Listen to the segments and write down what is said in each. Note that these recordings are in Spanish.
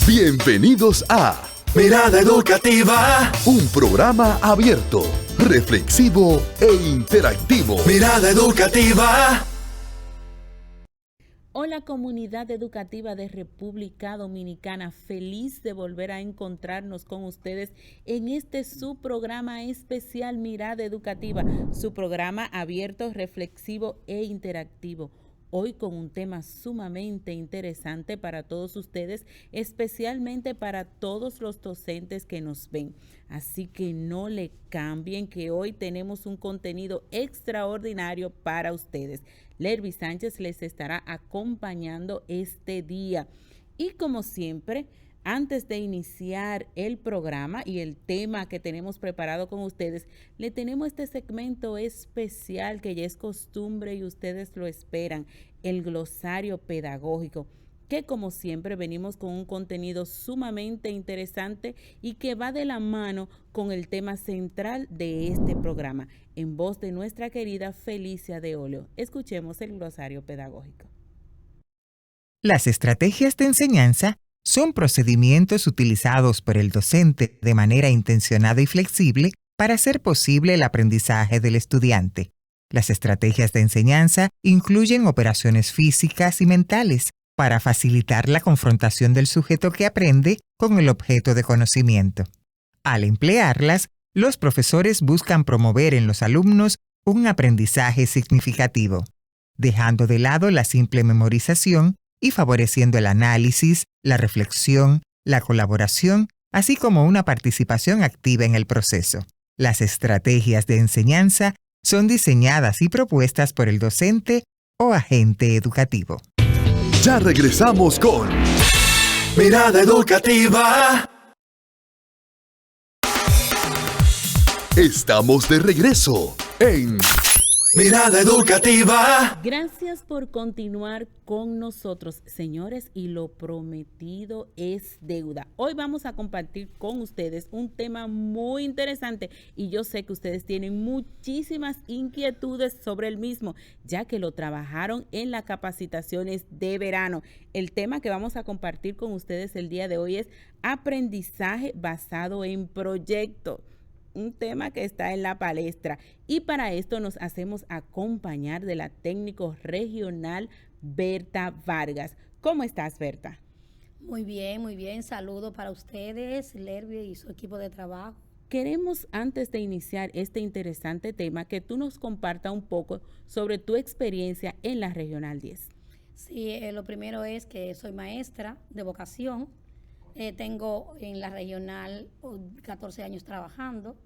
Bienvenidos a Mirada Educativa, un programa abierto, reflexivo e interactivo. Mirada Educativa. Hola, comunidad educativa de República Dominicana, feliz de volver a encontrarnos con ustedes en este su programa especial Mirada Educativa, su programa abierto, reflexivo e interactivo. Hoy con un tema sumamente interesante para todos ustedes, especialmente para todos los docentes que nos ven. Así que no le cambien, que hoy tenemos un contenido extraordinario para ustedes. Lerby Sánchez les estará acompañando este día. Y como siempre, antes de iniciar el programa y el tema que tenemos preparado con ustedes, le tenemos este segmento especial que ya es costumbre y ustedes lo esperan, el glosario pedagógico, que como siempre venimos con un contenido sumamente interesante y que va de la mano con el tema central de este programa, en voz de nuestra querida Felicia de Oleo. Escuchemos el glosario pedagógico. Las estrategias de enseñanza son procedimientos utilizados por el docente de manera intencionada y flexible para hacer posible el aprendizaje del estudiante. Las estrategias de enseñanza incluyen operaciones físicas y mentales para facilitar la confrontación del sujeto que aprende con el objeto de conocimiento. Al emplearlas, los profesores buscan promover en los alumnos un aprendizaje significativo, dejando de lado la simple memorización y favoreciendo el análisis, la reflexión, la colaboración, así como una participación activa en el proceso. Las estrategias de enseñanza son diseñadas y propuestas por el docente o agente educativo. Ya regresamos con Mirada Educativa. Estamos de regreso en Mirada Educativa. Gracias por continuar con nosotros, señores, y lo prometido es deuda. Hoy vamos a compartir con ustedes un tema muy interesante y yo sé que ustedes tienen muchísimas inquietudes sobre el mismo, ya que lo trabajaron en las capacitaciones de verano. El tema que vamos a compartir con ustedes el día de hoy es aprendizaje basado en proyectos. Un tema que está en la palestra, y para esto nos hacemos acompañar de la técnico regional Berta Vargas. ¿Cómo estás, Berta? Muy bien. Saludos para ustedes, Lerby y su equipo de trabajo. Queremos, antes de iniciar este interesante tema, que tú nos compartas un poco sobre tu experiencia en la Regional 10. Sí, lo primero es que soy maestra de vocación. Tengo en la regional 14 años trabajando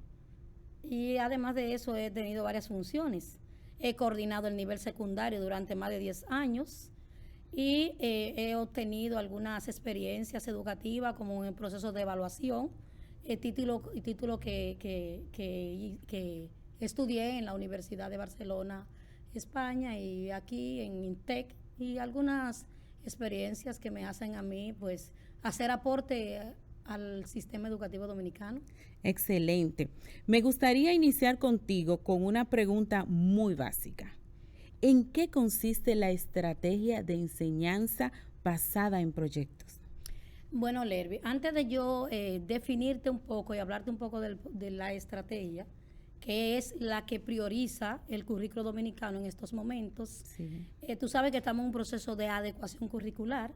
y además de eso he tenido varias funciones. He coordinado el nivel secundario durante más de 10 años y he obtenido algunas experiencias educativas como en el proceso de evaluación, título que estudié en la Universidad de Barcelona, España, y aquí en INTEC, y algunas experiencias que me hacen a mí pues hacer aporte al sistema educativo dominicano. Excelente. Me gustaría iniciar contigo con una pregunta muy básica. ¿En qué consiste la estrategia de enseñanza basada en proyectos? Bueno, Lerby, antes de yo definirte un poco y hablarte un poco de la estrategia, que es la que prioriza el currículo dominicano en estos momentos, Sí. Tú sabes que estamos en un proceso de adecuación curricular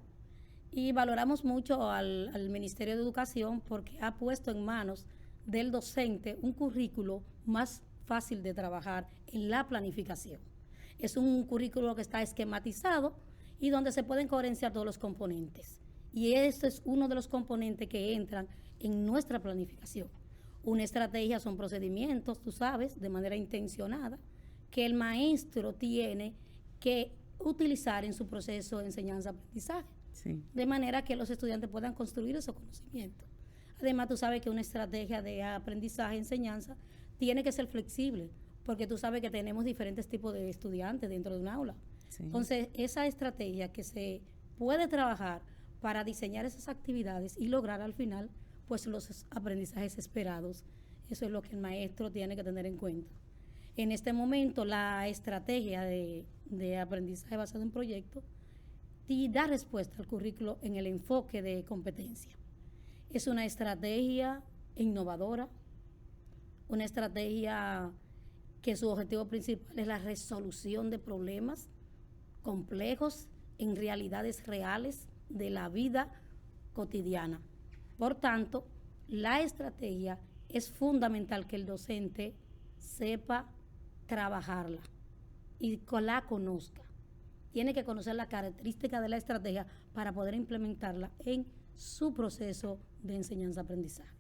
y valoramos mucho al Ministerio de Educación porque ha puesto en manos del docente un currículo más fácil de trabajar en la planificación. Es un currículo que está esquematizado y donde se pueden coherenciar todos los componentes. Y este es uno de los componentes que entran en nuestra planificación. Una estrategia son procedimientos, tú sabes, de manera intencionada, que el maestro tiene que utilizar en su proceso de enseñanza-aprendizaje. Sí. De manera que los estudiantes puedan construir esos conocimientos. Además, tú sabes que una estrategia de aprendizaje, enseñanza, tiene que ser flexible, porque tú sabes que tenemos diferentes tipos de estudiantes dentro de un aula. Sí. Entonces, esa estrategia que se puede trabajar para diseñar esas actividades y lograr al final, pues, los aprendizajes esperados, eso es lo que el maestro tiene que tener en cuenta. En este momento, la estrategia de aprendizaje basado en proyectos y da respuesta al currículo en el enfoque de competencia. Es una estrategia innovadora, una estrategia que su objetivo principal es la resolución de problemas complejos en realidades reales de la vida cotidiana. Por tanto, la estrategia es fundamental que el docente sepa trabajarla y la conozca. Tiene que conocer la característica de la estrategia para poder implementarla en su proceso de enseñanza-aprendizaje.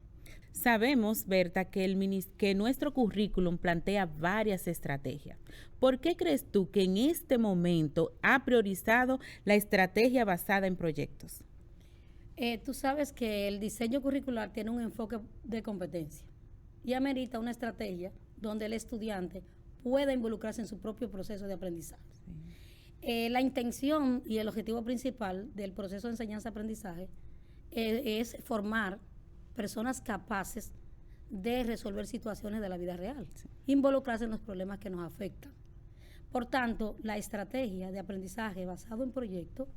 Sabemos, Berta, que nuestro currículum plantea varias estrategias. ¿Por qué crees tú que en este momento ha priorizado la estrategia basada en proyectos? Tú sabes que el diseño curricular tiene un enfoque de competencia y amerita una estrategia donde el estudiante pueda involucrarse en su propio proceso de aprendizaje. La intención y el objetivo principal del proceso de enseñanza-aprendizaje es formar personas capaces de resolver situaciones de la vida real, involucrarse en los problemas que nos afectan. Por tanto, la estrategia de aprendizaje basado en proyectos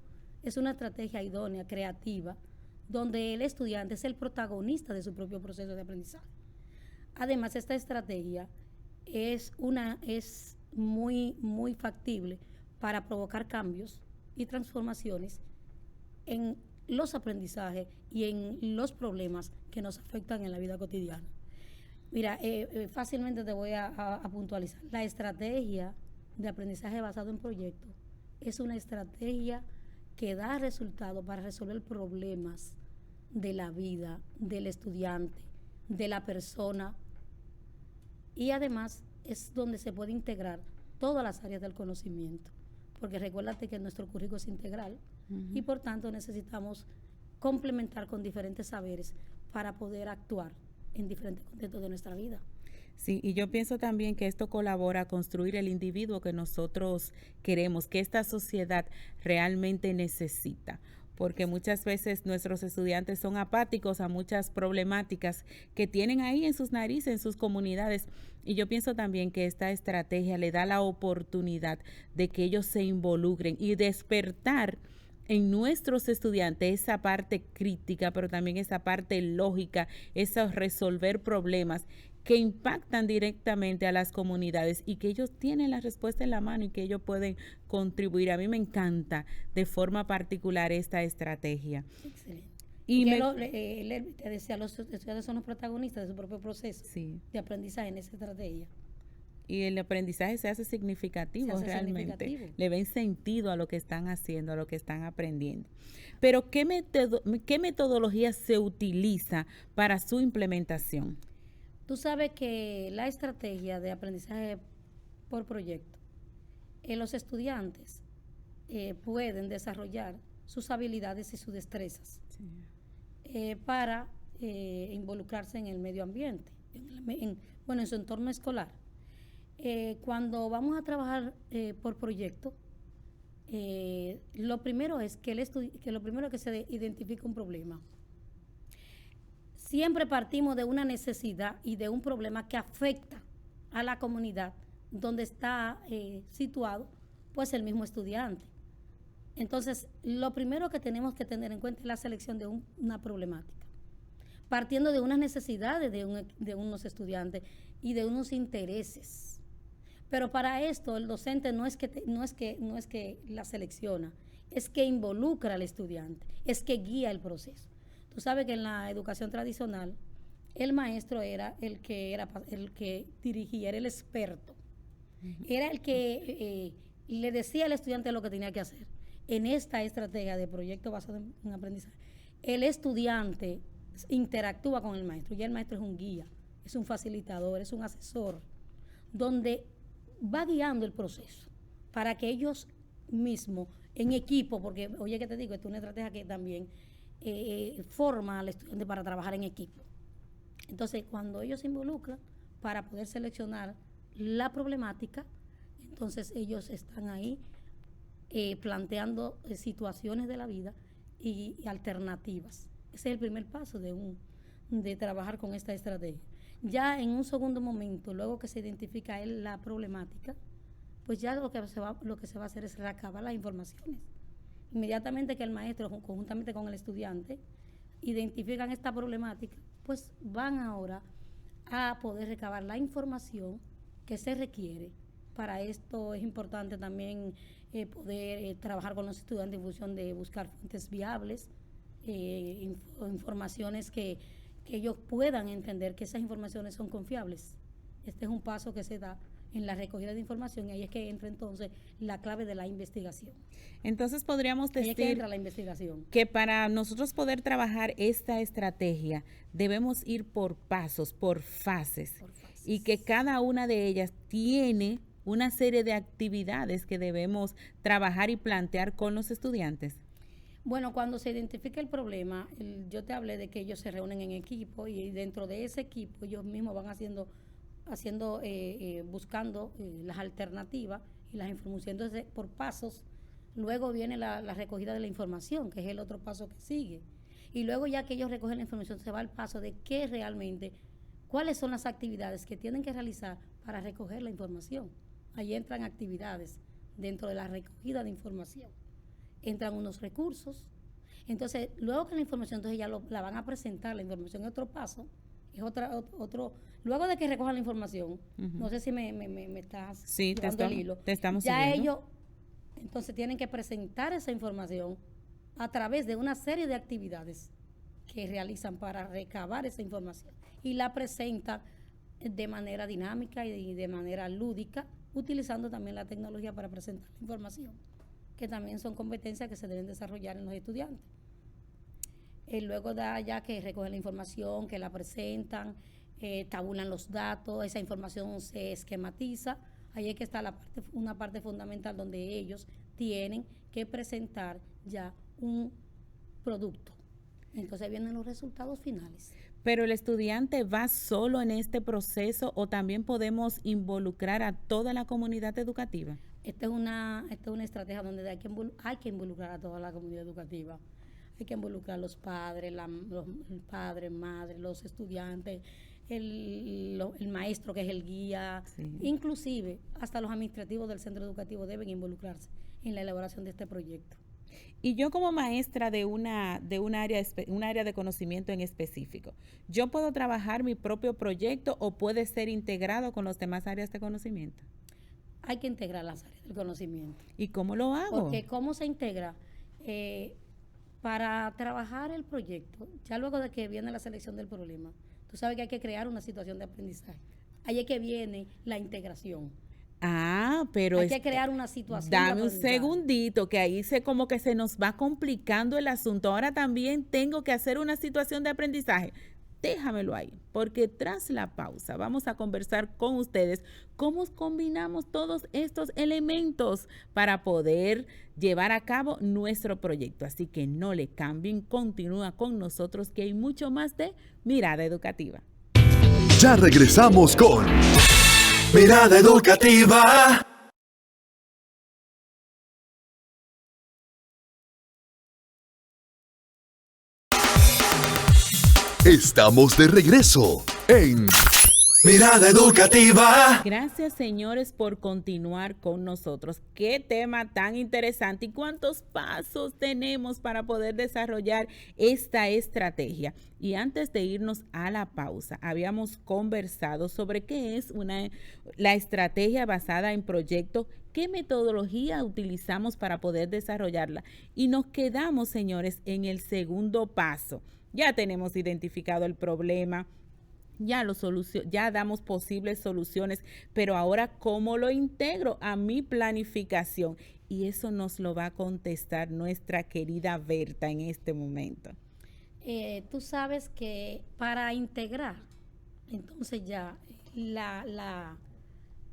es una estrategia idónea, creativa, donde el estudiante es el protagonista de su propio proceso de aprendizaje. Además, esta estrategia es muy factible para provocar cambios y transformaciones en los aprendizajes y en los problemas que nos afectan en la vida cotidiana. Mira, fácilmente te voy a puntualizar. La estrategia de aprendizaje basado en proyectos es una estrategia que da resultado para resolver problemas de la vida, del estudiante, de la persona, y además es donde se puede integrar todas las áreas del conocimiento, porque recuérdate que nuestro currículo es integral y por tanto necesitamos complementar con diferentes saberes para poder actuar en diferentes contextos de nuestra vida. Sí, y yo pienso también que esto colabora a construir el individuo que nosotros queremos, que esta sociedad realmente necesita, porque muchas veces nuestros estudiantes son apáticos a muchas problemáticas que tienen ahí en sus narices, en sus comunidades, y yo pienso también que esta estrategia le da la oportunidad de que ellos se involucren y despertar en nuestros estudiantes esa parte crítica, pero también esa parte lógica, ese resolver problemas que impactan directamente a las comunidades y que ellos tienen la respuesta en la mano y que ellos pueden contribuir. A mí me encanta de forma particular esta estrategia. Excelente. Y te decía, los estudiantes son los protagonistas de su propio proceso de aprendizaje en esa estrategia. Y el aprendizaje se hace significativo realmente. Le ven sentido a lo que están haciendo, a lo que están aprendiendo. Pero, ¿qué metodología se utiliza para su implementación? Tú sabes que la estrategia de aprendizaje por proyecto, los estudiantes pueden desarrollar sus habilidades y sus destrezas para involucrarse en el medio ambiente, en su entorno escolar. Cuando vamos a trabajar por proyecto, lo primero es que se identifica un problema. Siempre partimos de una necesidad y de un problema que afecta a la comunidad donde está situado pues el mismo estudiante. Entonces, lo primero que tenemos que tener en cuenta es la selección de una problemática, partiendo de unas necesidades de unos estudiantes y de unos intereses. Pero para esto el docente no es que la selecciona, es que involucra al estudiante, es que guía el proceso. Tú sabes que en la educación tradicional el maestro era el que dirigía, era el experto, era el que le decía al estudiante lo que tenía que hacer. En esta estrategia de proyecto basado en aprendizaje, el estudiante interactúa con el maestro, ya el maestro es un guía, es un facilitador, es un asesor, donde va guiando el proceso para que ellos mismos, en equipo, porque oye que te digo, esta es una estrategia que también forma al estudiante para trabajar en equipo. Entonces, cuando ellos se involucran para poder seleccionar la problemática, entonces ellos están ahí planteando situaciones de la vida y alternativas. Ese es el primer paso de trabajar con esta estrategia. Ya en un segundo momento, luego que se identifica la problemática, pues ya lo que se va a hacer es recabar las informaciones Inmediatamente que el maestro, conjuntamente con el estudiante, identifican esta problemática, pues van ahora a poder recabar la información que se requiere. Para esto es importante también poder trabajar con los estudiantes en función de buscar fuentes viables, informaciones que ellos puedan entender que esas informaciones son confiables. Este es un paso que se da en la recogida de información y ahí es que entra entonces la clave de la investigación. Entonces podríamos Ahí es que decir entra la investigación. que para nosotros poder trabajar esta estrategia debemos ir por pasos, por fases, y que cada una de ellas tiene una serie de actividades que debemos trabajar y plantear con los estudiantes. Bueno, cuando se identifica el problema, yo te hablé de que ellos se reúnen en equipo y dentro de ese equipo ellos mismos van buscando las alternativas y las informaciones. Entonces, por pasos, luego viene la recogida de la información, que es el otro paso que sigue. Y luego ya que ellos recogen la información, se va al paso de qué realmente, cuáles son las actividades que tienen que realizar para recoger la información. Ahí entran actividades dentro de la recogida de información. Entran unos recursos. Entonces, luego que la información, entonces ya la van a presentar, la información es otro paso, es otro. Luego de que recojan la información, no sé si me estás llevando el hilo. Te estamos ya siguiendo. ellos, entonces, tienen que presentar esa información a través de una serie de actividades que realizan para recabar esa información y la presentan de manera dinámica y de manera lúdica, utilizando también la tecnología para presentar la información, que también son competencias que se deben desarrollar en los estudiantes. Luego ya que recogen la información, que la presentan, tabulan los datos, esa información se esquematiza, ahí es que está una parte fundamental donde ellos tienen que presentar ya un producto. Entonces vienen los resultados finales. Pero el estudiante va solo en este proceso o también podemos involucrar a toda la comunidad educativa. Esta es una estrategia donde hay que involucrar a toda la comunidad educativa. Hay que involucrar a los padres, madres, los estudiantes, el maestro que es el guía, inclusive hasta los administrativos del centro educativo deben involucrarse en la elaboración de este proyecto. Y yo como maestra de un área de conocimiento en específico, ¿yo puedo trabajar mi propio proyecto o puede ser integrado con las demás áreas de conocimiento? Hay que integrar las áreas del conocimiento. ¿Y cómo lo hago? Porque ¿cómo se integra? Para trabajar el proyecto, ya luego de que viene la selección del problema, tú sabes que hay que crear una situación de aprendizaje. Ahí es que viene la integración. Pero hay que crear una situación. Dame un segundito, que ahí como que se nos va complicando el asunto. Ahora también tengo que hacer una situación de aprendizaje. Déjamelo ahí, porque tras la pausa vamos a conversar con ustedes cómo combinamos todos estos elementos para poder llevar a cabo nuestro proyecto. Así que no le cambien, continúa con nosotros que hay mucho más de Mirada Educativa. Ya regresamos con Mirada Educativa. Estamos de regreso en Mirada Educativa. Gracias, señores, por continuar con nosotros. Qué tema tan interesante y cuántos pasos tenemos para poder desarrollar esta estrategia. Y antes de irnos a la pausa, habíamos conversado sobre qué es la estrategia basada en proyectos, qué metodología utilizamos para poder desarrollarla. Y nos quedamos, señores, en el segundo paso. Ya tenemos identificado el problema, ya damos posibles soluciones, pero ahora ¿cómo lo integro a mi planificación? Y eso nos lo va a contestar nuestra querida Berta en este momento. Tú sabes que para integrar, entonces ya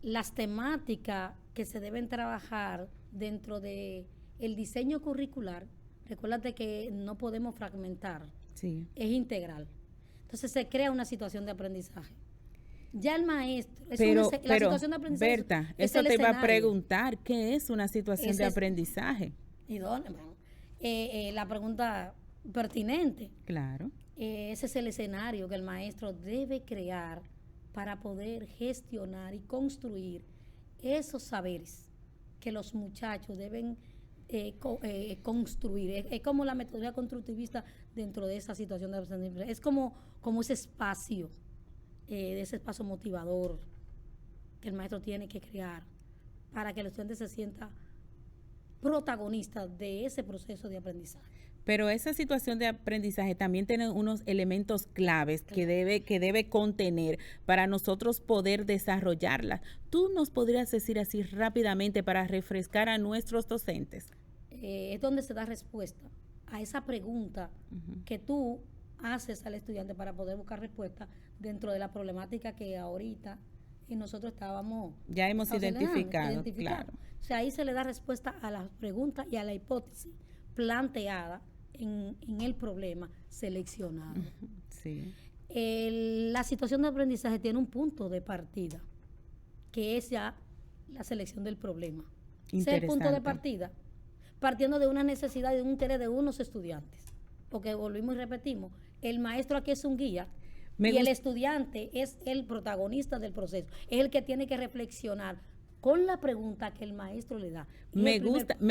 las temáticas que se deben trabajar dentro de el diseño curricular, recuérdate que no podemos fragmentar. Sí. Es integral. Entonces se crea una situación de aprendizaje. Ya el maestro, la situación de aprendizaje. Berta, eso te iba a preguntar, ¿qué es una situación de aprendizaje? ¿Y dónde? La pregunta pertinente. Claro. Ese es el escenario que el maestro debe crear para poder gestionar y construir esos saberes que los muchachos deben construir. Es como la metodología constructivista dentro de esa situación de aprendizaje. Es como ese espacio, de ese espacio motivador que el maestro tiene que crear para que el estudiante se sienta protagonista de ese proceso de aprendizaje. Pero esa situación de aprendizaje también tiene unos elementos claves que debe contener para nosotros poder desarrollarla. ¿Tú nos podrías decir así rápidamente para refrescar a nuestros docentes? Es donde se da respuesta a esa pregunta que tú haces al estudiante para poder buscar respuesta dentro de la problemática que ahorita nosotros ya hemos identificado. Claro. O sea, ahí se le da respuesta a la pregunta y a la hipótesis planteada en el problema seleccionado. Sí. La situación de aprendizaje tiene un punto de partida, que es ya la selección del problema. Ese es el punto de partida, partiendo de una necesidad y de un interés de unos estudiantes. Porque volvimos y repetimos, el maestro aquí es un guía y el estudiante es el protagonista del proceso, es el que tiene que reflexionar con la pregunta que el maestro le da. Me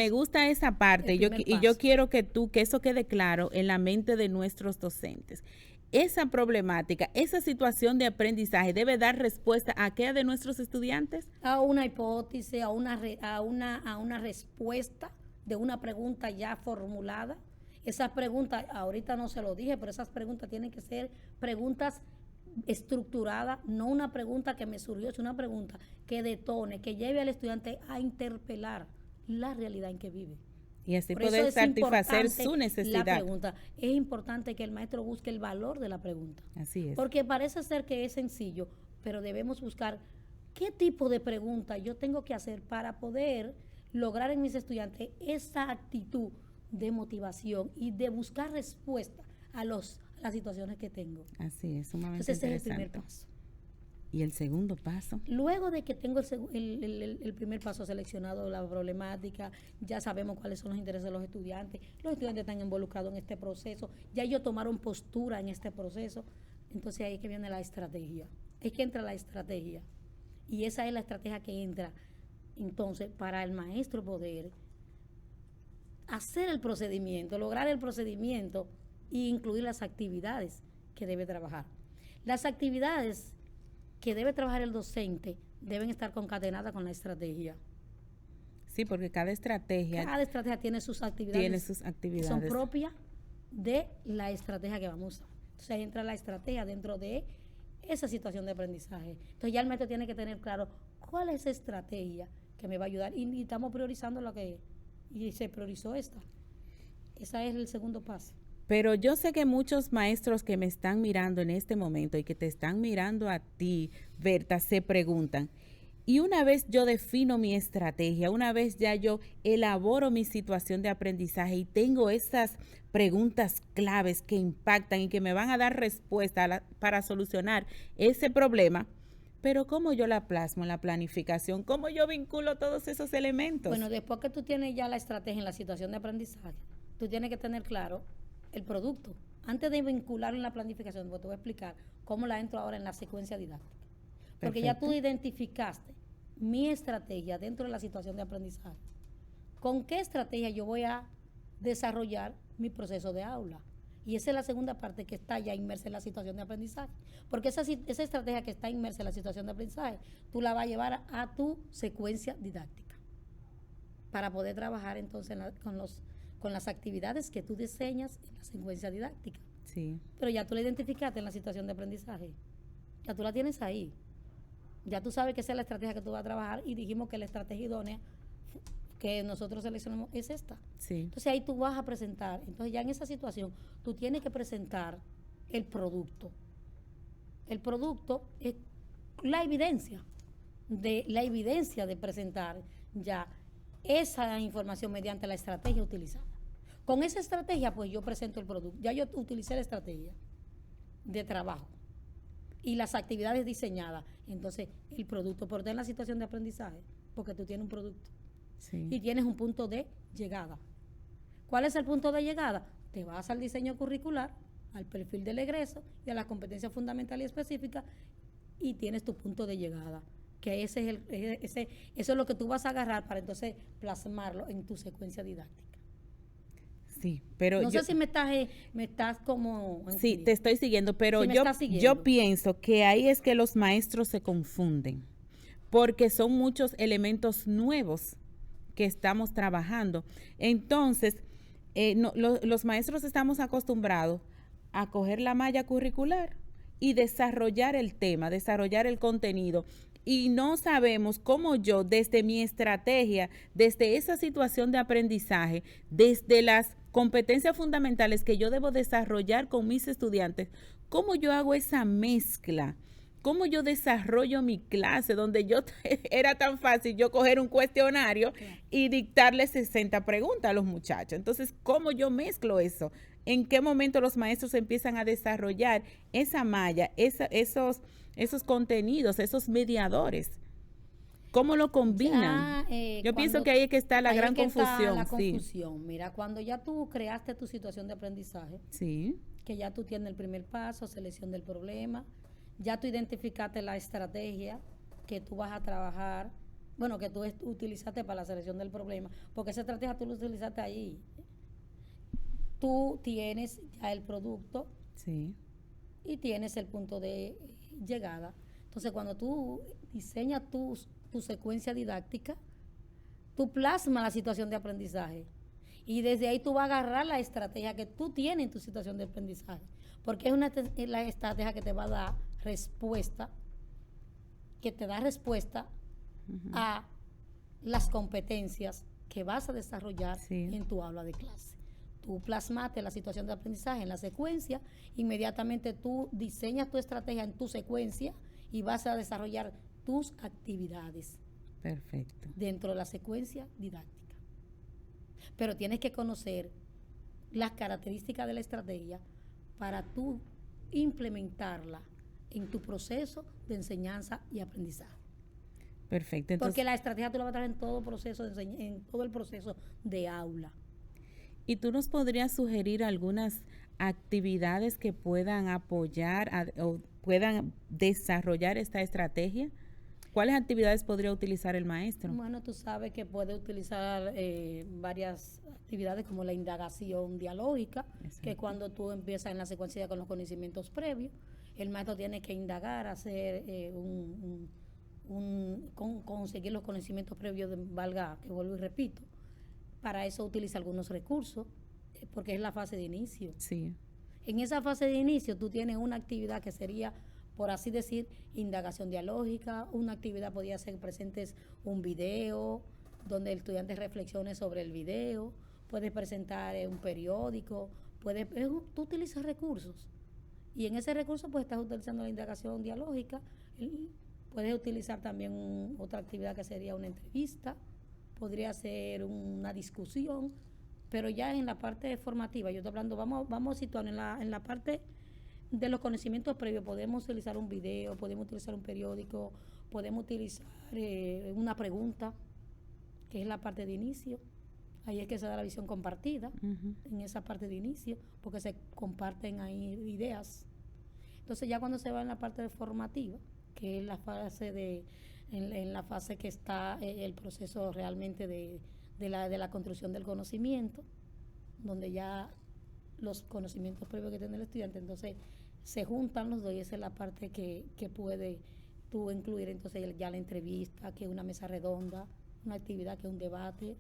gusta esa parte, y yo quiero que eso quede claro en la mente de nuestros docentes. Esa problemática, esa situación de aprendizaje debe dar respuesta a qué de nuestros estudiantes. A una hipótesis, a una respuesta de una pregunta ya formulada. Esas preguntas, ahorita no se lo dije, pero esas preguntas tienen que ser preguntas estructurada, no una pregunta que me surgió, es una pregunta que detone, que lleve al estudiante a interpelar la realidad en que vive. Y así poder satisfacer su necesidad. La pregunta. Es importante que el maestro busque el valor de la pregunta. Así es. Porque parece ser que es sencillo, pero debemos buscar qué tipo de pregunta yo tengo que hacer para poder lograr en mis estudiantes esa actitud de motivación y de buscar respuesta a las situaciones que tengo. Así es, sumamente Entonces, ese es el interesante. primer paso. ¿Y el segundo paso? Luego de que tengo el primer paso seleccionado, la problemática, ya sabemos cuáles son los intereses de los estudiantes están involucrados en este proceso, ya ellos tomaron postura en este proceso, entonces ahí es que viene la estrategia, es que entra la estrategia, y esa es la estrategia que entra, entonces, para el maestro poder hacer el procedimiento, lograr el procedimiento e incluir las actividades que debe trabajar. Las actividades que debe trabajar el docente deben estar concatenadas con la estrategia. Sí, porque cada estrategia tiene sus actividades. Que son propias de la estrategia que vamos a usar. Entonces ahí entra la estrategia dentro de esa situación de aprendizaje. Entonces ya el maestro tiene que tener claro cuál es esa estrategia que me va a ayudar. Y estamos priorizando y se priorizó esta. Ese es el segundo paso. Pero yo sé que muchos maestros que me están mirando en este momento y que te están mirando a ti, Berta, se preguntan, y una vez yo defino mi estrategia, una vez ya yo elaboro mi situación de aprendizaje y tengo esas preguntas claves que impactan y que me van a dar respuesta para solucionar ese problema, pero ¿cómo yo la plasmo en la planificación? ¿Cómo yo vinculo todos esos elementos? Bueno, después que tú tienes ya la estrategia en la situación de aprendizaje, tú tienes que tener claro el producto. Antes de vincularlo en la planificación, pues te voy a explicar cómo la entro ahora en la secuencia didáctica. Porque ya tú identificaste mi estrategia dentro de la situación de aprendizaje. ¿Con qué estrategia yo voy a desarrollar mi proceso de aula? Y esa es la segunda parte que está ya inmersa en la situación de aprendizaje. Porque esa estrategia que está inmersa en la situación de aprendizaje, tú la vas a llevar a tu secuencia didáctica para poder trabajar entonces con las actividades que tú diseñas en la secuencia didáctica. Sí. Pero ya tú la identificaste en la situación de aprendizaje. Ya tú la tienes ahí. Ya tú sabes que esa es la estrategia que tú vas a trabajar y dijimos que la estrategia idónea que nosotros seleccionamos es esta. Sí. Entonces ahí tú vas a presentar. Entonces ya en esa situación tú tienes que presentar el producto. El producto es la evidencia de presentar ya esa información mediante la estrategia utilizada. Con esa estrategia, pues yo presento el producto. Ya yo utilicé la estrategia de trabajo y las actividades diseñadas. Entonces, el producto, por en la situación de aprendizaje, porque tú tienes un producto. Sí. Y tienes un punto de llegada. ¿Cuál es el punto de llegada? Te vas al diseño curricular, al perfil del egreso y a las competencias fundamentales y específicas y tienes tu punto de llegada. que eso es lo que tú vas a agarrar para entonces plasmarlo en tu secuencia didáctica. Sí, pero no sé si me estás como... Sí, te estoy siguiendo, pero sí yo pienso que ahí es que los maestros se confunden, porque son muchos elementos nuevos que estamos trabajando. Entonces, los maestros estamos acostumbrados a coger la malla curricular y desarrollar el tema, desarrollar el contenido. Y no sabemos cómo yo, desde mi estrategia, desde esa situación de aprendizaje, desde las competencias fundamentales que yo debo desarrollar con mis estudiantes, cómo yo hago esa mezcla, cómo yo desarrollo mi clase, donde era tan fácil yo coger un cuestionario y dictarle 60 preguntas a los muchachos. Entonces, ¿cómo yo mezclo eso? ¿En qué momento los maestros empiezan a desarrollar esa malla, esos contenidos, esos mediadores? ¿Cómo lo combinan? Yo pienso que ahí es que está la gran confusión. La confusión. Mira, cuando ya tú creaste tu situación de aprendizaje, sí, que ya tú tienes el primer paso, selección del problema, ya tú identificaste la estrategia que tú vas a trabajar, bueno, que tú utilizaste para la selección del problema, porque esa estrategia tú la utilizaste ahí. Tú tienes ya el producto, sí, y tienes el punto de llegada. Entonces, cuando tú diseñas tu secuencia didáctica, tú plasmas la situación de aprendizaje y desde ahí tú vas a agarrar la estrategia que tú tienes en tu situación de aprendizaje, porque es la estrategia que te va a dar respuesta, a las competencias que vas a desarrollar en tu aula de clase. Tú plasmaste la situación de aprendizaje en la secuencia, inmediatamente tú diseñas tu estrategia en tu secuencia y vas a desarrollar tus actividades. Perfecto. Dentro de la secuencia didáctica. Pero tienes que conocer las características de la estrategia para tú implementarla en tu proceso de enseñanza y aprendizaje. Perfecto. Entonces, porque la estrategia tú la vas a traer en todo proceso en todo el proceso de aula. ¿Y tú nos podrías sugerir algunas actividades que puedan apoyar o puedan desarrollar esta estrategia? ¿Cuáles actividades podría utilizar el maestro? Bueno, tú sabes que puede utilizar varias actividades como la indagación dialógica, exacto, que cuando tú empiezas en la secuencia con los conocimientos previos, el maestro tiene que indagar, hacer conseguir los conocimientos previos, que vuelvo y repito. Para eso utiliza algunos recursos, porque es la fase de inicio. Sí. En esa fase de inicio tú tienes una actividad que sería, por así decir, indagación dialógica. Una actividad podría ser presentes un video, donde el estudiante reflexione sobre el video. Puedes presentar un periódico. Tú utilizas recursos. Y en ese recurso pues estás utilizando la indagación dialógica. Puedes utilizar también otra actividad que sería una entrevista. Podría ser una discusión, pero ya en la parte formativa, yo estoy hablando, vamos a situarnos en la parte de los conocimientos previos. Podemos utilizar un video, podemos utilizar un periódico, podemos utilizar una pregunta, que es la parte de inicio. Ahí es que se da la visión compartida, en esa parte de inicio, porque se comparten ahí ideas. Entonces ya cuando se va en la parte formativa, que es la fase en la fase que está el proceso realmente de la construcción del conocimiento, donde ya los conocimientos previos que tiene el estudiante, entonces se juntan los dos y esa es la parte que puede tú incluir entonces ya la entrevista, que es una mesa redonda, una actividad que es un debate,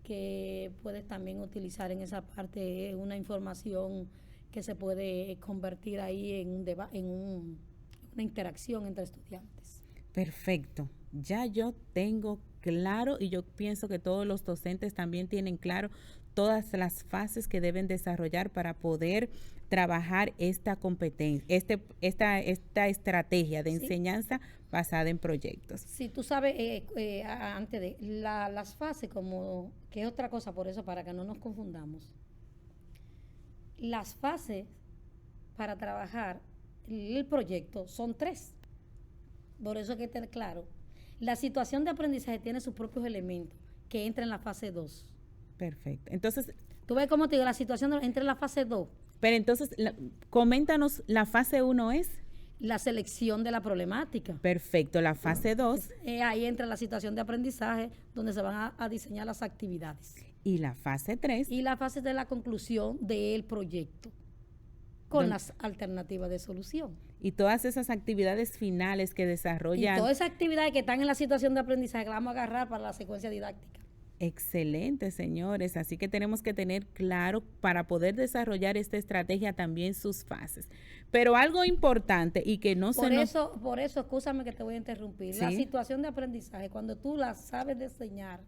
que puedes también utilizar en esa parte una información que se puede convertir ahí en un debate, una interacción entre estudiantes. Perfecto. Ya yo tengo claro y yo pienso que todos los docentes también tienen claro todas las fases que deben desarrollar para poder trabajar esta competencia, esta estrategia de enseñanza basada en proyectos. Sí, tú sabes, antes de las fases, como que es otra cosa, por eso, para que no nos confundamos. Las fases para trabajar el proyecto son 3. Por eso hay que tener claro. La situación de aprendizaje tiene sus propios elementos que entra en la fase 2. Perfecto. Entonces, tú ves cómo te digo, la situación entra en la fase 2. Pero entonces, coméntanos, ¿la fase 1 es? la selección de la problemática. Perfecto, la fase 2. Ahí entra la situación de aprendizaje, donde se van a diseñar las actividades. Y la fase 3. Y la fase de la conclusión del proyecto, con las alternativas de solución. Y todas esas actividades finales que desarrollan. Y todas esas actividades que están en la situación de aprendizaje que las vamos a agarrar para la secuencia didáctica. Excelente, señores. Así que tenemos que tener claro para poder desarrollar esta estrategia también sus fases. Pero algo importante y que no Por eso, escúchame que te voy a interrumpir. ¿Sí? La situación de aprendizaje, cuando tú la sabes diseñar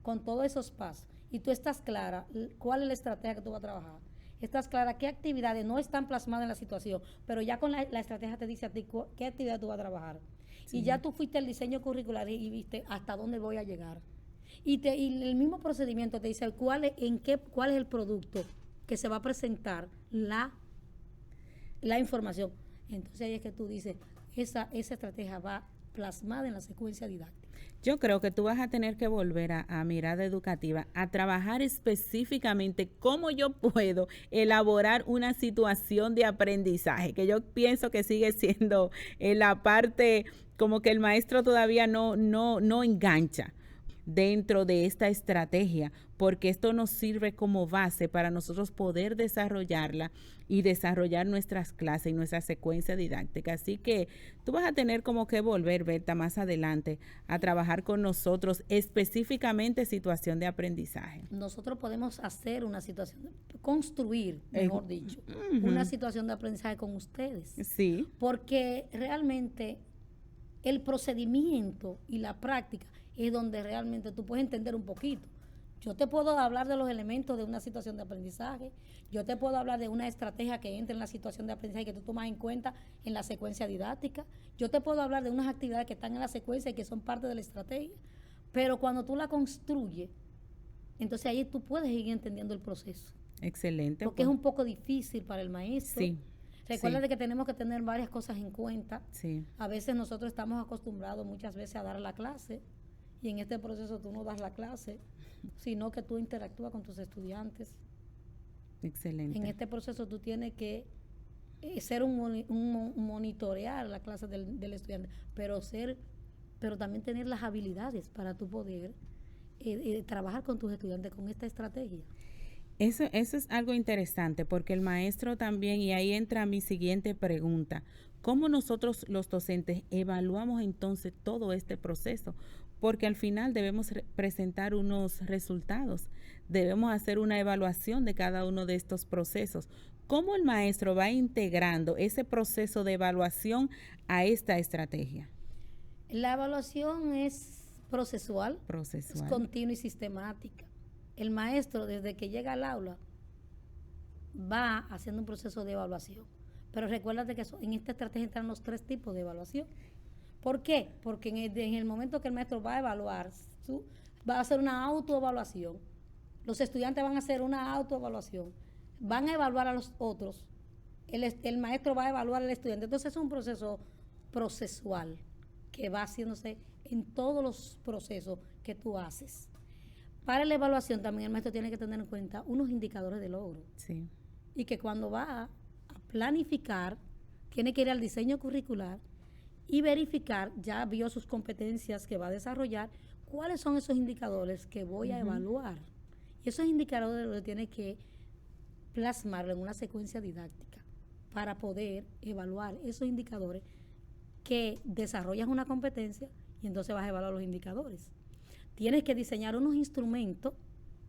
con todos esos pasos y tú estás clara cuál es la estrategia que tú vas a trabajar, estás clara qué actividades no están plasmadas en la situación, pero ya con la estrategia te dice a ti qué actividad tú vas a trabajar. Sí. Y ya tú fuiste al diseño curricular y viste hasta dónde voy a llegar. Y el mismo procedimiento te dice cuál es el producto que se va a presentar la información. Entonces ahí es que tú dices, esa estrategia va plasmada en la secuencia didáctica. Yo creo que tú vas a tener que volver a Mirada Educativa, a trabajar específicamente cómo yo puedo elaborar una situación de aprendizaje, que yo pienso que sigue siendo la parte como que el maestro todavía no engancha dentro de esta estrategia, porque esto nos sirve como base para nosotros poder desarrollarla y desarrollar nuestras clases y nuestra secuencia didáctica. Así que tú vas a tener como que volver, Berta, más adelante a trabajar con nosotros específicamente situación de aprendizaje. Nosotros podemos hacer una situación, construir, mejor dicho, una situación de aprendizaje con ustedes. Sí. Porque realmente el procedimiento y la práctica es donde realmente tú puedes entender un poquito. Yo te puedo hablar de los elementos de una situación de aprendizaje, yo te puedo hablar de una estrategia que entre en la situación de aprendizaje que tú tomas en cuenta en la secuencia didáctica, yo te puedo hablar de unas actividades que están en la secuencia y que son parte de la estrategia, pero cuando tú la construyes, entonces ahí tú puedes ir entendiendo el proceso. Excelente. Porque es un poco difícil para el maestro. Sí. Recuerda de que tenemos que tener varias cosas en cuenta. Sí. A veces nosotros estamos acostumbrados muchas veces a dar la clase, y en este proceso tú no das la clase, sino que tú interactúas con tus estudiantes. Excelente. En este proceso tú tienes que ser monitorear la clase del estudiante, pero también tener las habilidades para tú poder trabajar con tus estudiantes con esta estrategia. Eso es algo interesante porque el maestro también, y ahí entra mi siguiente pregunta, ¿cómo nosotros los docentes evaluamos entonces todo este proceso? Porque al final debemos presentar unos resultados, debemos hacer una evaluación de cada uno de estos procesos. ¿Cómo el maestro va integrando ese proceso de evaluación a esta estrategia? La evaluación es procesual. Es continua y sistemática. El maestro, desde que llega al aula, va haciendo un proceso de evaluación. Pero recuérdate que en esta estrategia entran los 3 tipos de evaluación. ¿Por qué? Porque en el momento que el maestro va a evaluar, va a hacer una autoevaluación. Los estudiantes van a hacer una autoevaluación. Van a evaluar a los otros. El maestro va a evaluar al estudiante. Entonces es un proceso procesual que va haciéndose en todos los procesos que tú haces. Para la evaluación también el maestro tiene que tener en cuenta unos indicadores de logro. Sí. Y que cuando va a planificar, tiene que ir al diseño curricular y verificar, ya vio sus competencias que va a desarrollar, cuáles son esos indicadores que voy a evaluar. Y esos indicadores los tiene que plasmarlo en una secuencia didáctica para poder evaluar esos indicadores que desarrollan una competencia y entonces vas a evaluar los indicadores. Tienes que diseñar unos instrumentos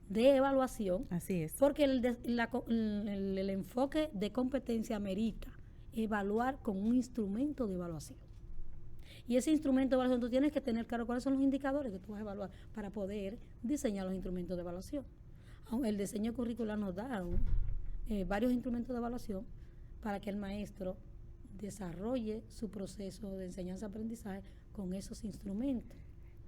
de evaluación. Así es. Porque el enfoque de competencia amerita evaluar con un instrumento de evaluación. Y ese instrumento de evaluación tú tienes que tener claro cuáles son los indicadores que tú vas a evaluar para poder diseñar los instrumentos de evaluación. El diseño curricular nos da varios instrumentos de evaluación para que el maestro desarrolle su proceso de enseñanza-aprendizaje con esos instrumentos.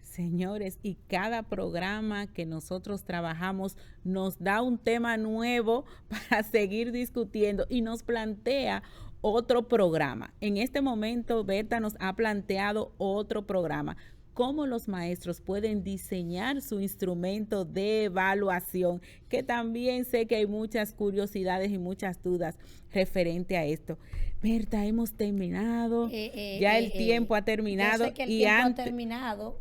Señores, y cada programa que nosotros trabajamos nos da un tema nuevo para seguir discutiendo y nos plantea otro programa. En este momento, Berta nos ha planteado otro programa. Cómo los maestros pueden diseñar su instrumento de evaluación, que también sé que hay muchas curiosidades y muchas dudas referente a esto. Berta, hemos terminado. Ya el tiempo ha terminado. Yo sé que el tiempo ha terminado,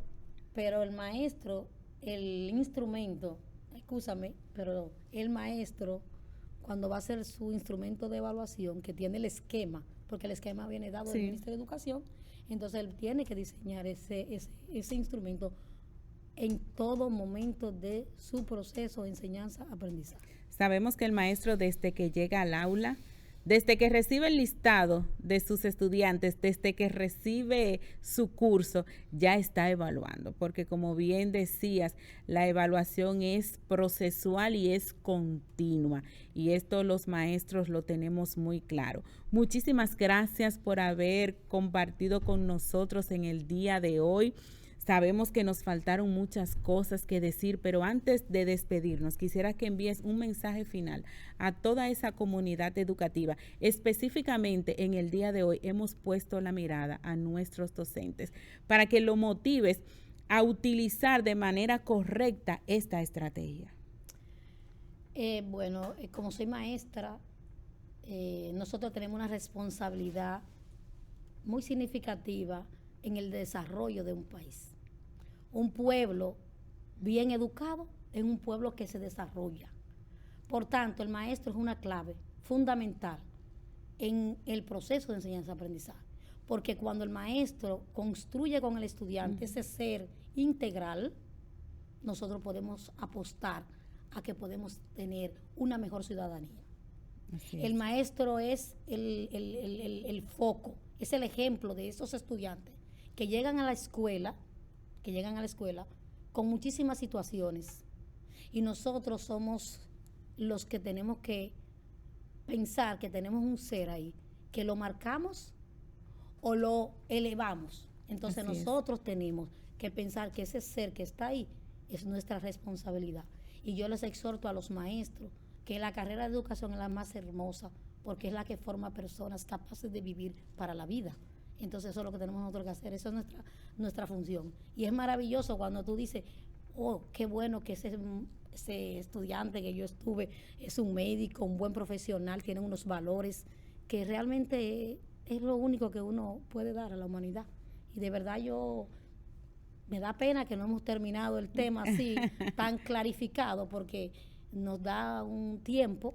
pero el maestro, el instrumento, excúsame, pero el maestro, cuando va a hacer su instrumento de evaluación, que tiene el esquema, porque el esquema viene dado del Ministerio de Educación, entonces él tiene que diseñar ese instrumento en todo momento de su proceso de enseñanza-aprendizaje. Sabemos que el maestro, desde que llega al aula, desde que recibe el listado de sus estudiantes, desde que recibe su curso, ya está evaluando, porque como bien decías, la evaluación es procesual y es continua, y esto los maestros lo tenemos muy claro. Muchísimas gracias por haber compartido con nosotros en el día de hoy. Sabemos que nos faltaron muchas cosas que decir, pero antes de despedirnos, quisiera que envíes un mensaje final a toda esa comunidad educativa. Específicamente en el día de hoy hemos puesto la mirada a nuestros docentes para que lo motives a utilizar de manera correcta esta estrategia. Bueno, como soy maestra, nosotros tenemos una responsabilidad muy significativa en el desarrollo de un país. Un pueblo bien educado es un pueblo que se desarrolla. Por tanto, el maestro es una clave fundamental en el proceso de enseñanza-aprendizaje, porque cuando el maestro construye con el estudiante ese ser integral, nosotros podemos apostar a que podemos tener una mejor ciudadanía. El maestro es el foco, es el ejemplo de esos estudiantes que llegan a la escuela con muchísimas situaciones, y nosotros somos los que tenemos que pensar que tenemos un ser ahí, que lo marcamos o lo elevamos. Entonces nosotros tenemos que pensar que ese ser que está ahí es nuestra responsabilidad. Y yo les exhorto a los maestros que la carrera de educación es la más hermosa, porque es la que forma personas capaces de vivir para la vida. Entonces eso es lo que tenemos nosotros que hacer, eso es nuestra función. Y es maravilloso cuando tú dices, oh, qué bueno que ese estudiante que yo estuve es un médico, un buen profesional, tiene unos valores, que realmente es lo único que uno puede dar a la humanidad. Y de verdad me da pena que no hemos terminado el tema así, tan clarificado, porque nos da un tiempo,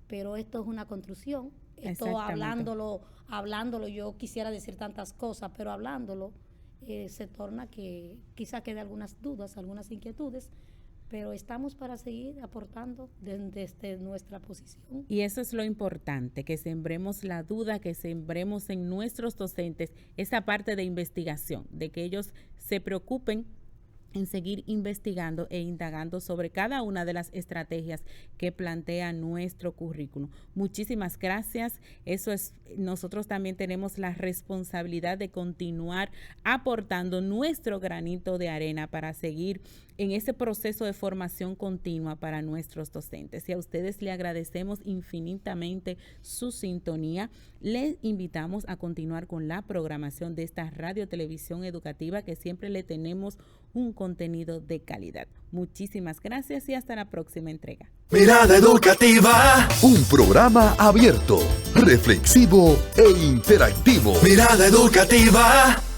pero esto es una construcción. Esto hablándolo, yo quisiera decir tantas cosas, pero hablándolo se torna que quizá quede algunas dudas, algunas inquietudes, pero estamos para seguir aportando desde nuestra posición. Y eso es lo importante, que sembremos la duda, que sembremos en nuestros docentes esa parte de investigación, de que ellos se preocupen en seguir investigando e indagando sobre cada una de las estrategias que plantea nuestro currículum. Muchísimas gracias. Nosotros también tenemos la responsabilidad de continuar aportando nuestro granito de arena para seguir en ese proceso de formación continua para nuestros docentes. Y a ustedes le agradecemos infinitamente su sintonía. Les invitamos a continuar con la programación de esta radio televisión educativa, que siempre le tenemos un contenido de calidad. Muchísimas gracias y hasta la próxima entrega. Mirada Educativa. Un programa abierto, reflexivo e interactivo. Mirada Educativa.